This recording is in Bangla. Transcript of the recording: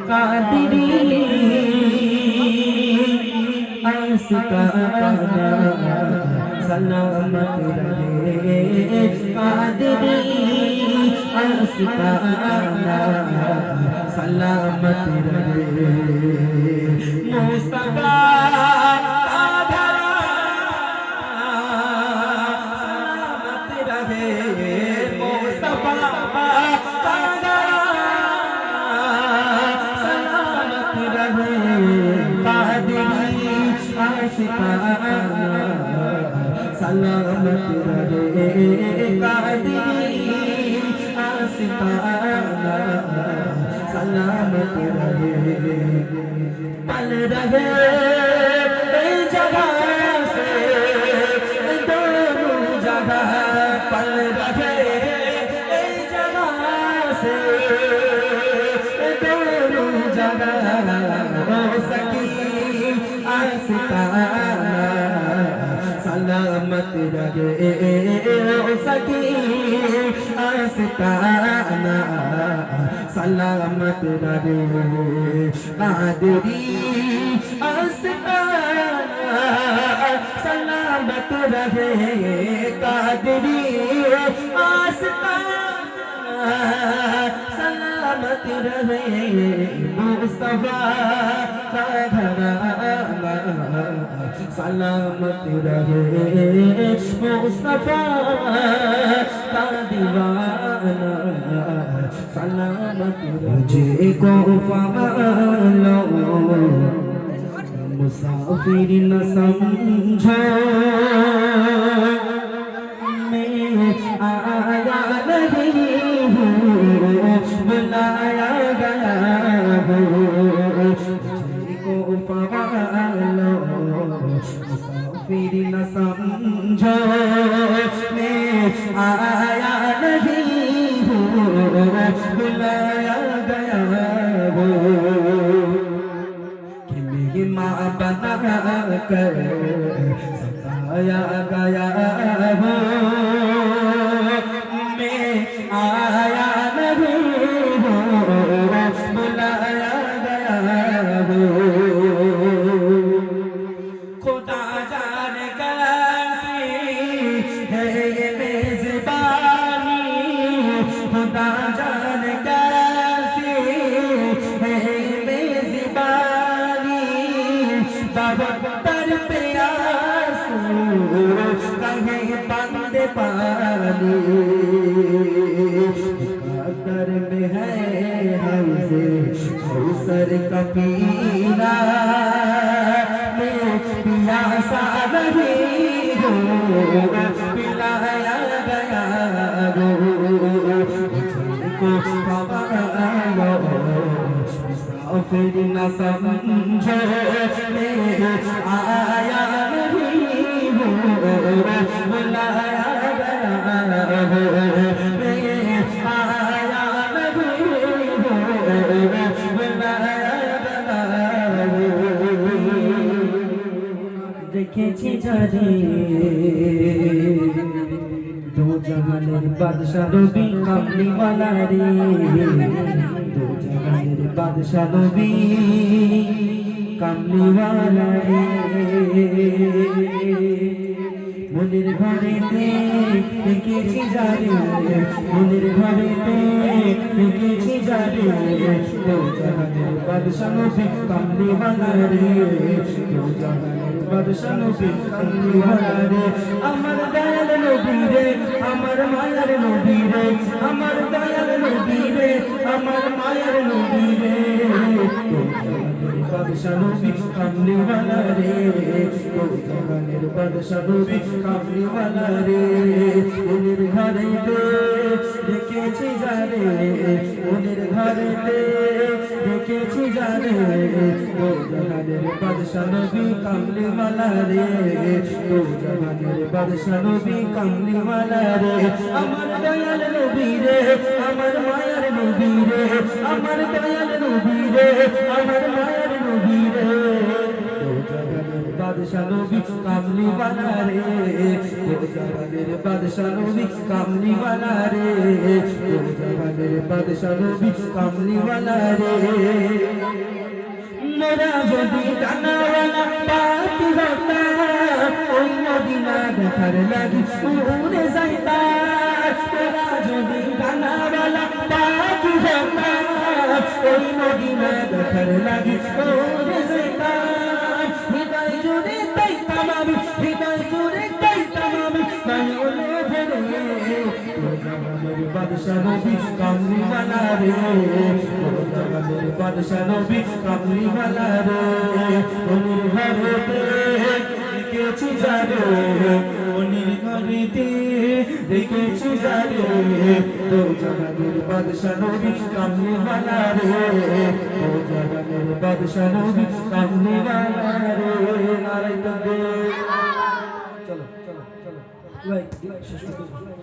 কাদরি আস্তানা সালামত রহে কাদরি আস্তানা সালামত রহে মুস্তাফা सलामत रहे कादरी आस्ताना सलामत रहे पल रहे जगह से दोनों जगह पल रहे जगह से दोनों जगह हो सकी आस्ताना सलामत रहे हो सकी आस्ताना सलामत रहे कादरी आस्ताना सलामत रहे कादरी आस्ताना सलामत रहे मुस्तफा का घराना सलामत रहे मुस्तफा का दीवाना सलामत रहे को फॉलो मुसाफिर न समझो मैं आया नहीं हूँ बुलाया गया हूँ को फॉलो मुसाफिर न समझो मैं आया नहीं हूँ बुलाया गया हूँ कि मेरी माँ बना कर सताया गया हूँ मैं आया नहीं हूँ बुलाया गया हूँ खुदा जाने कैसी है ये मेज़बानी खुदा जाने कैसी है ये मेज़बानी बवत्तर पे आंसू कहे बंद पानी कदर में है हमसे कौसर का पीना प्यासा नहीं हो पिलाया गया हो मुझको खवालो मुसाफिर न समझो मैं आया नहीं हो बुलाया गया हो मैं आया नहीं हो बुलाया गया हो দেখেছি জানি দো জাহানের বাদশা নবী কামলিওয়ালা রে দো জাহানের বাদশা নবী কামলিওয়ালা রে মনের ঘরেতে দেখেছি জানি মনের ঘরেতে দেখেছি জানি দো জাহানের বাদশা নবী কামলিওয়ালা রে দো জাহানের বাদশা নবী কামলিওয়ালা রে আমার দয়াল নবী রে আমার মায়ার নবী রে আমার দয়াল নবী রে আমার মায়ার নবী রে বাদশা নবী কামলিওয়ালা রে ও জাহানের বাদশা নবী কামলিওয়ালা রে ওদের ঘরেতে দেখেছি জানে ওদের ঘরেতে দেখেছি জানে ও জাহানের বাদশা নবী কামলিওয়ালা রে ও জাহানের বাদশা নবী কামলিওয়ালা রে আমার দয়াল নবী রে আমার মায়ার নবী রে আমার দয়াল নবী রে আমার মায়ার নবী রে ও জাহানের বাদশা নবী কামলিওয়ালা রে ও জাহানের বাদশা নবী কামলিওয়ালা রে ও জাহানের বাদশা নবী কামলিওয়ালা রে তোরা যদি ডানাওয়ালা পাখি হতাম ওই মদিনা দেখার লাগি উড়ে যাইতাম তোরা যদি ডানাওয়ালা পাখি হতাম ওই মদিনা দেখার লাগি উড়ে যাইতাম হৃদয় জুড়ে পাইতাম আমি হৃদয় জুড়ে পাইতাম আমি নয়নে ভরে জামানের বাদশা নবী কামলিওয়ালা রে জামানের বাদশা নবী কামলিওয়ালা রে ওনির ঘরেতে দেখেছি যারে ওনির ঘরেতে দেখেছি যারে তো জামানের বাদশা নবী কামলিওয়ালা রে তো জামানের বাদশা নবী কামলিওয়ালা রে নারাই তকবীর চলো চলো চলো ভাই শেষ করতে